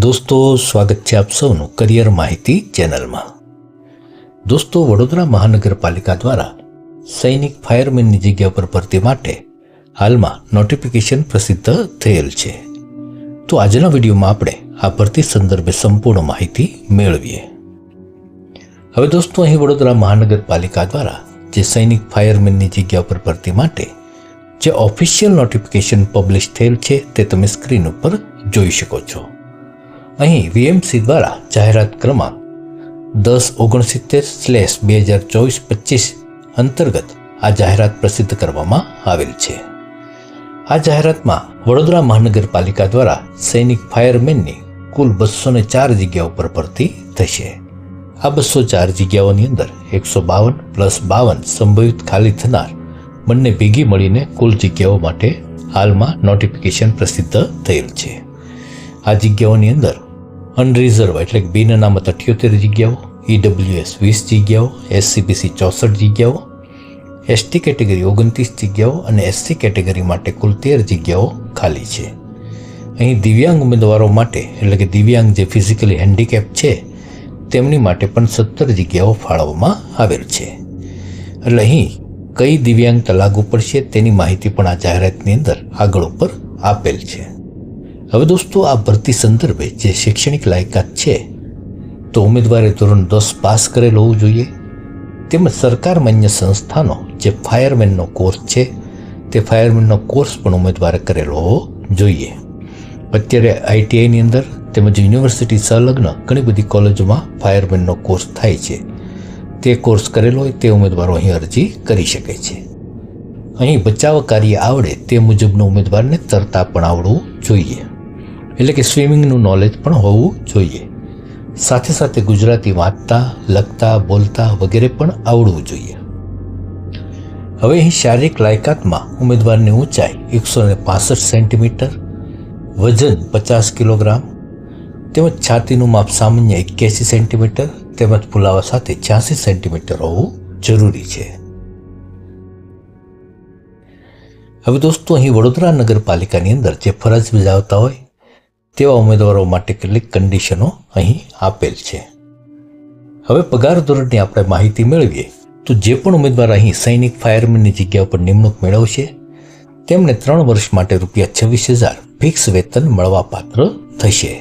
દોસ્તો, સ્વાગત છે આપ સૌનું કરિયર માહિતી ચેનલમાં. દોસ્તો, વડોદરા મહાનગરપાલિકા દ્વારા સૈનિક ફાયરમેનની જગ્યા પર ભરતી માટે હાલમાં નોટિફિકેશન પ્રસિદ્ધ થયેલ છે. તો આજના વિડીયોમાં આપણે આ ભરતી સંદર્ભે સંપૂર્ણ માહિતી મેળવીએ. હવે દોસ્તો, અહીં વડોદરા મહાનગરપાલિકા દ્વારા જે સૈનિક ફાયરમેનની જગ્યા પર ભરતી માટે જે ઓફિશિયલ નોટિફિકેશન પબ્લિશ થયેલ છે તે તમે સ્ક્રીન ઉપર જોઈ શકો છો. અહીં વીએમસી દ્વારા જાહેરાત ક્રમાંક 1069/2024-25 અંતર્ગત આ જાહેરાત પ્રસિદ્ધ કરવામાં આવેલ છે. આ જાહેરાતમાં વડોદરા મહાનગરપાલિકા દ્વારા સૈનિક ફાયરમેનની કુલ 204 જગ્યાઓ પર ભરતી થશે. આ 204 જગ્યાઓની અંદર 152+52 સંભવિત ખાલી થનાર બંને ભેગી મળીને કુલ જગ્યાઓ માટે હાલમાં નોટિફિકેશન પ્રસિદ્ધ થયેલ છે. આ જગ્યાઓની અંદર અનરિઝર્વ એટલે કે બિન અનામત 78 જગ્યાઓ, ઈડબ્લ્યુએસ 20 જગ્યાઓ, એસસીબીસી 64 જગ્યાઓ, એસટી કેટેગરી 29 જગ્યાઓ અને એસસી કેટેગરી માટે કુલ 13 જગ્યાઓ ખાલી છે. અહીં દિવ્યાંગ ઉમેદવારો માટે એટલે કે દિવ્યાંગ જે ફિઝિકલી હેન્ડીકેપ છે તેમની માટે પણ 17 જગ્યાઓ ફાળવવામાં આવેલ છે. એટલે અહીં કઈ દિવ્યાંગતા લાગુ પડશે તેની માહિતી પણ આ જાહેરાતની અંદર આગળ ઉપર આપેલ છે. હવે દોસ્તો, આ ભરતી સંદર્ભે જે શૈક્ષણિક લાયકાત છે તો ઉમેદવારે ધોરણ 10 પાસ કરેલ હોવું જોઈએ. તેમજ સરકાર માન્ય સંસ્થાનો જે ફાયરમેનનો કોર્સ છે તે ફાયરમેનનો કોર્સ પણ ઉમેદવારે કરેલો હોવો જોઈએ. અત્યારે આઈટીઆઈની અંદર તેમજ યુનિવર્સિટી સંલગ્ન ઘણી બધી કોલેજોમાં ફાયરમેનનો કોર્સ થાય છે. તે કોર્સ કરેલો હોય તે ઉમેદવારો અહીં અરજી કરી શકે છે. અહીં બચાવ કાર્ય આવડે તે મુજબનો ઉમેદવારને તરતા પણ આવડવું જોઈએ, એટલે કે સ્વિમિંગનું નોલેજ પણ હોવું જોઈએ. સાથે સાથે ગુજરાતી વાંચતા, લખતા, બોલતા વગેરે પણ આવડવું જોઈએ. હવે અહીં શારીરિક લાયકાતમાં ઉમેદવારની ઊંચાઈ 165 સેન્ટીમીટર, વજન 50 કિલોગ્રામ તેમજ છાતીનું માપ સામાન્ય 81 સેન્ટીમીટર તેમજ ફુલાવા સાથે 86 સેન્ટીમીટર હોવું જરૂરી છે. હવે દોસ્તો, અહીં વડોદરા નગરપાલિકાની અંદર જે ફરજ બજાવતા હોય તેવા ઉમેદવારો માટે કેટલીક કન્ડિશનો અહીં આપેલ છે. હવે પગાર ધોરણની આપણે માહિતી મેળવીએ તો જે પણ ઉમેદવાર અહીં સૈનિક ફાયરમેનની જગ્યા ઉપર નિમણૂક મેળવશે તેમને 3 વર્ષ માટે ₹26,000 ફિક્સ વેતન મળવાપાત્ર થશે.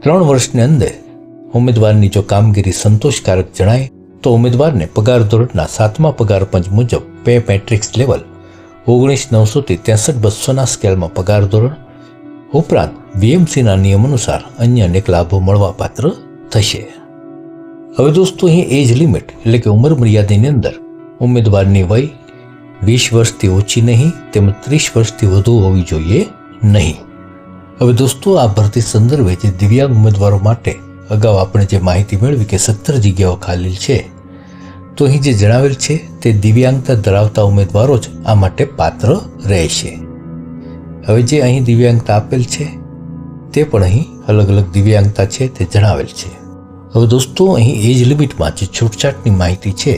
3 વર્ષની અંદર ઉમેદવારની જો કામગીરી સંતોષકારક જણાય તો ઉમેદવારને પગાર ધોરણના 7મા પગાર પંચ મુજબ પે મેટ્રિક્સ લેવલ 19,900 થી 63,200ના સ્કેલમાં પગાર ધોરણ ઉપરાંત વીએમસીના નિયમ અનુસાર અન્ય અનેક લાભો મળવાપાત્ર થશે. હવે દોસ્તો, અહીં એજ લિમિટ એટલે કે ઉંમર મર્યાદાની અંદર ઉમેદવારની વય 20 વર્ષથી ઓછી નહીં તેમજ 30 વર્ષથી વધુ હોવી જોઈએ નહીં. હવે દોસ્તો, આ ભરતી સંદર્ભે જે દિવ્યાંગ ઉમેદવારો માટે અગાઉ આપણે જે માહિતી મેળવી કે 17 જગ્યાઓ ખાલી છે, તો અહીં જે જણાવેલ છે તે દિવ્યાંગતા ધરાવતા ઉમેદવારો જ આ માટે પાત્ર રહેશે. હવે જે અહીં દિવ્યાંગતા આપેલ છે તે પણ અહીં અલગ અલગ દિવ્યાંગતા છે તે જણાવેલ છે. હવે દોસ્તો, અહીં એજ લિમિટમાં જે છૂટછાટની માહિતી છે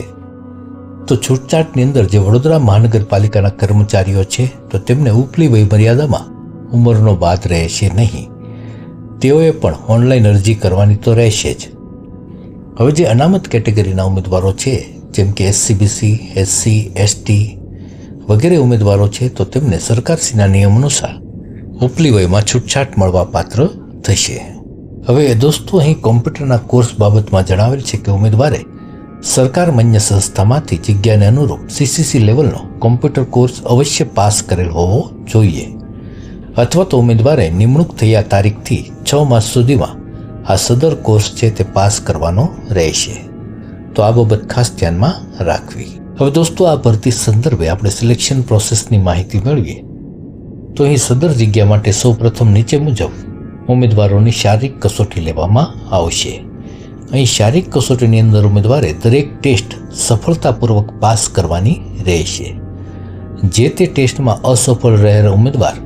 તો છૂટછાટની અંદર જે વડોદરા મહાનગરપાલિકાના કર્મચારીઓ છે તો તેમને ઉપલી વય મર્યાદામાં ઉંમરનો બાદ રહેશે નહીં. તેઓએ પણ ઓનલાઈન અરજી કરવાની તો રહેશે જ. હવે જે અનામત કેટેગરીના ઉમેદવારો છે જેમ કે એસસીબીસી, એસસી, એસટી વગેરે ઉમેદવારો છે તો તેમને સરકારશ્રીના નિયમ અનુસાર ઉપલી વયમાં છૂટછાટ મળવા પાત્ર થશે. હવે દોસ્તો, અહીં કોમ્પ્યુટરના કોર્સ બાબતમાં જણાવેલ છે કે ઉમેદવારે સરકાર માન્ય સંસ્થામાંથી જગ્યાને અનુરૂપ સીસીસી લેવલનો કોમ્પ્યુટર કોર્સ અવશ્ય પાસ કરેલ હોવો જોઈએ અથવા તો ઉમેદવારે નિમણૂક થયા તારીખથી 6 માસ સુધીમાં આ સદર કોર્સ છે તે પાસ કરવાનો રહેશે. તો આ બાબત ખાસ ધ્યાનમાં રાખવી. હવે દોસ્તો, આ ભરતી સંદર્ભે આપણે સિલેક્શન પ્રોસેસની માહિતી મેળવીએ તો અહીં સદર જગ્યા માટે સૌપ્રથમ નીચે મુજબ ઉમેદવારોની શારીરિક કસોટી લેવામાં આવશે. અહીં શારીરિક કસોટીની અંદર ઉમેદવારે દરેક ટેસ્ટ સફળતાપૂર્વક પાસ કરવાની રહેશે. જે તે ટેસ્ટમાં અસફળ રહેલા ઉમેદવાર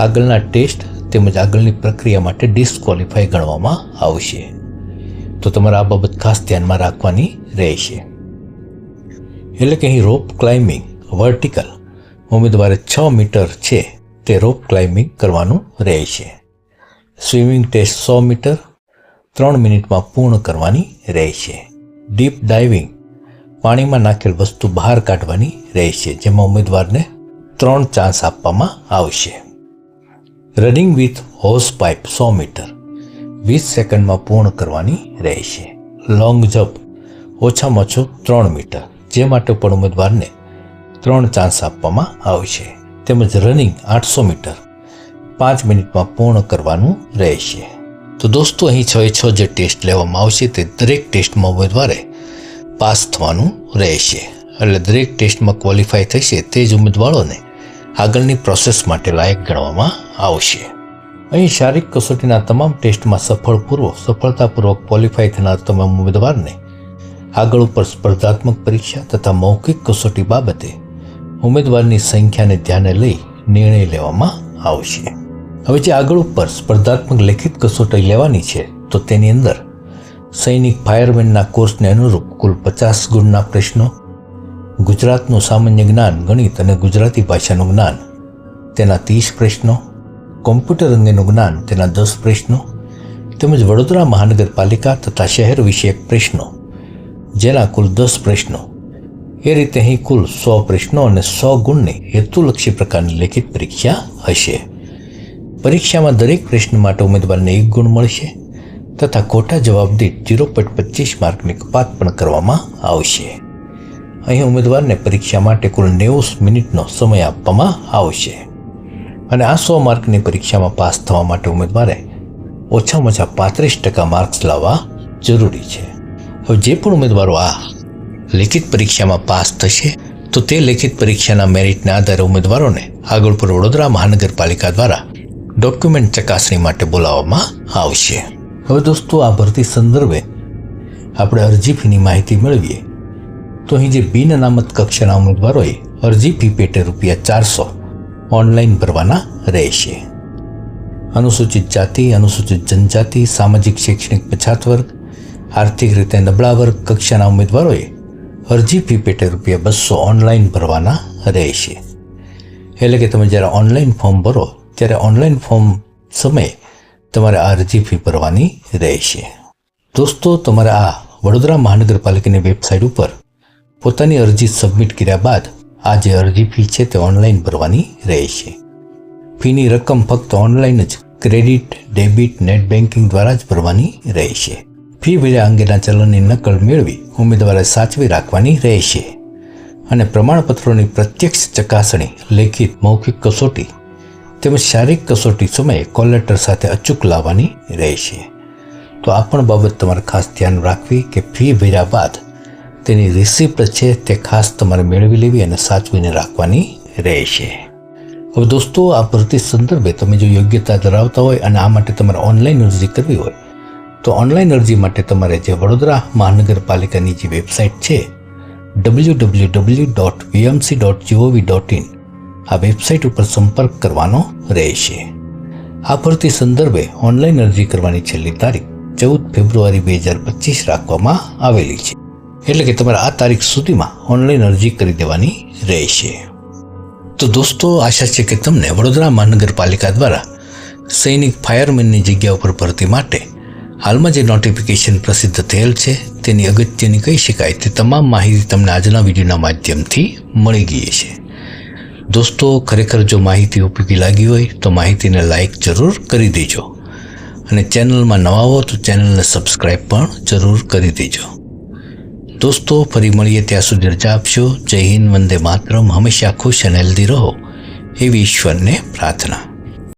આગળના ટેસ્ટ તેમજ આગળની પ્રક્રિયા માટે ડિસ્ક્વોલિફાય ગણવામાં આવશે. તો તમારે આ બાબત ખાસ ધ્યાનમાં રાખવાની રહેશે. એટલે કે અહીં રોપ ક્લાઇમ્બિંગ વર્ટિકલ ઉમેદવારે 6 મીટર છે તે રોપ ક્લાઇમ્બિંગ કરવાનું રહેશે. સ્વિમિંગ ટેસ્ટ 100 મીટર 3 મિનિટમાં પૂર્ણ કરવાની રહેશે. ડીપ ડાઇવિંગ પાણીમાં નાખેલ વસ્તુ બહાર કાઢવાની રહેશે, જેમાં ઉમેદવારને 3 ચાન્સ આપવામાં આવશે. રનિંગ વિથ હોસ પાઇપ 100 મીટર 20 સેકન્ડમાં પૂર્ણ કરવાની રહેશે. લોંગ જમ્પ ઓછામાં ઓછો 3 મીટર, જે માટે પણ ઉમેદવારને 3 ચાન્સ આપવામાં આવશે. તેમજ રનિંગ 800 મીટર 5 મિનિટમાં પૂર્ણ કરવાનું રહેશે. તો દોસ્તો, અહીં 6 જે ટેસ્ટ લેવામાં આવશે તે દરેક ટેસ્ટમાં ઉમેદવારે પાસ થવાનું રહેશે. એટલે દરેક ટેસ્ટમાં ક્વોલિફાય થશે તે જ ઉમેદવારોને આગળની પ્રોસેસ માટે લાયક ગણવામાં આવશે. અહીં શારીરિક કસોટીના તમામ ટેસ્ટમાં સફળતાપૂર્વક ક્વોલિફાય થનાર તમામ ઉમેદવારને આગળ ઉપર સ્પર્ધાત્મક પરીક્ષા તથા મૌખિક કસોટી બાબતે ઉમેદવારની સંખ્યાને ધ્યાને લઈ નિર્ણય લેવામાં આવશે. હવે જે આગળ ઉપર સ્પર્ધાત્મક લેખિત કસોટી લેવાની છે, તો તેની અંદર સૈનિક ફાયરમેનના કોર્સને અનુરૂપ કુલ 50 ગુણના પ્રશ્નો, ગુજરાતનું સામાન્ય જ્ઞાન, ગણિત અને ગુજરાતી ભાષાનું જ્ઞાન તેના 30 પ્રશ્નો, કોમ્પ્યુટર અંગેનું જ્ઞાન તેના 10 પ્રશ્નો, તેમજ વડોદરા મહાનગરપાલિકા તથા શહેર વિષયક પ્રશ્નો જેના કુલ 10 પ્રશ્નો, એ રીતે અહીં કુલ 100 પ્રશ્નો અને 100 ગુણની હેતુલક્ષી પ્રકારની લેખિત પરીક્ષા હશે. પરીક્ષામાં દરેક પ્રશ્ન માટે ઉમેદવારને 1 ગુણ મળશે તથા ખોટા જવાબ દીઠ 0.25 માર્કની કપાત પણ કરવામાં આવશે. અહીં ઉમેદવારને પરીક્ષા માટે કુલ 90 મિનિટનો સમય આપવામાં આવશે અને આ 100 માર્કની પરીક્ષામાં પાસ થવા માટે ઉમેદવારે ઓછામાં ઓછા 35% માર્ક્સ લાવવા જરૂરી છે. હવે જે પણ ઉમેદવારો આ લેખિત પરીક્ષામાં પાસ થશે તો તે લેખિત પરીક્ષાના મેરિટના આધારે ઉમેદવારોને આગળ પર વડોદરા મહાનગરપાલિકા દ્વારા ડોક્યુમેન્ટ ચકાસણી માટે બોલાવવામાં આવશે. હવે દોસ્તો, આ ભરતી સંદર્ભે આપણે અરજી ફીની માહિતી મેળવીએ તો અહીં જે બિન અનામત કક્ષાના ઉમેદવારોએ અરજી ફી પેટે ₹400 ઓનલાઈન ભરવાના રહેશે. અનુસૂચિત જાતિ, અનુસૂચિત જનજાતિ, સામાજિક શૈક્ષણિક પછાત વર્ગ, આર્થિક રીતે નબળા વર્ગ કક્ષાના ઉમેદવારોએ અરજી ફી પેટે ₹200 ઓનલાઈન ભરવાના રહેશે. એટલે કે તમે જ્યારે ઓનલાઈન ફોર્મ ભરો ત્યારે ઓનલાઈન ફોર્મ સમયે તમારે આ અરજી ફી ભરવાની રહેશે. દોસ્તો, તમારે આ વડોદરા મહાનગરપાલિકાની વેબસાઇટ ઉપર પોતાની અરજી સબમિટ કર્યા બાદ આ જે અરજી ફી છે તે ઓનલાઈન ભરવાની રહેશે. ફીની રકમ ફક્ત ઓનલાઈન જ ક્રેડિટ, ડેબિટ, નેટ બેન્કિંગ દ્વારા જ ભરવાની રહેશે. ફી ભર્યા અંગેના ચલણની નકલ મેળવી ઉમેદવારે સાચવી રાખવાની રહેશે અને પ્રમાણપત્રોની પ્રત્યક્ષ ચકાસણી લેખિત, મૌખિક કસોટી તેમજ શારીરિક કસોટી સમયે કોલ લેટર સાથે અચૂક લાવવાની રહેશે. તો આ પણ બાબત તમારે ખાસ ધ્યાન રાખવી કે ફી ભર્યા બાદ તેની રિસિપ્ટ છે તે ખાસ તમારે મેળવી લેવી અને સાચવીને રાખવાની રહેશે. હવે દોસ્તો, આ ભરતી સંદર્ભે તમે જો યોગ્યતા ધરાવતા હોય અને આ માટે તમારે ઓનલાઈન અરજી કરવી હોય તો ઓનલાઈન અરજી માટે તમારે જે વડોદરા મહાનગરપાલિકાની જે વેબસાઇટ છે www.vmc.gov.in આ વેબસાઇટ ઉપર સંપર્ક કરવાનો રહેશે. આ ભરતી સંદર્ભે ઓનલાઈન અરજી કરવાની છેલ્લી તારીખ 14 ફેબ્રુઆરી 2025 રાખવામાં આવેલી છે. એટલે કે તમારે આ તારીખ સુધીમાં ઓનલાઈન અરજી કરી દેવાની રહેશે. તો દોસ્તો, આશા છે કે તમને વડોદરા મહાનગરપાલિકા દ્વારા સૈનિક ફાયરમેનની જગ્યા ઉપર ભરતી માટે હાલમાં જે નોટિફિકેશન પ્રસિદ્ધ થયેલ છે તેની અગત્યની કહી શકાય તે તમામ માહિતી તમને આજના વિડીયોના માધ્યમથી મળી ગઈ છે. દોસ્તો, ખરેખર જો માહિતી ઉપયોગી લાગી હોય તો માહિતીને લાઈક જરૂર કરી દેજો અને ચેનલમાં નવા હો તો ચેનલને સબસ્ક્રાઈબ પણ જરૂર કરી દેજો. દોસ્તો, ફરી મળીએ ત્યાં સુધી રજા આપશો. જય હિન્દ, વંદે માતરમ. હંમેશા ખુશ અને હેલ્ધી રહો એવી ઈશ્વરને પ્રાર્થના.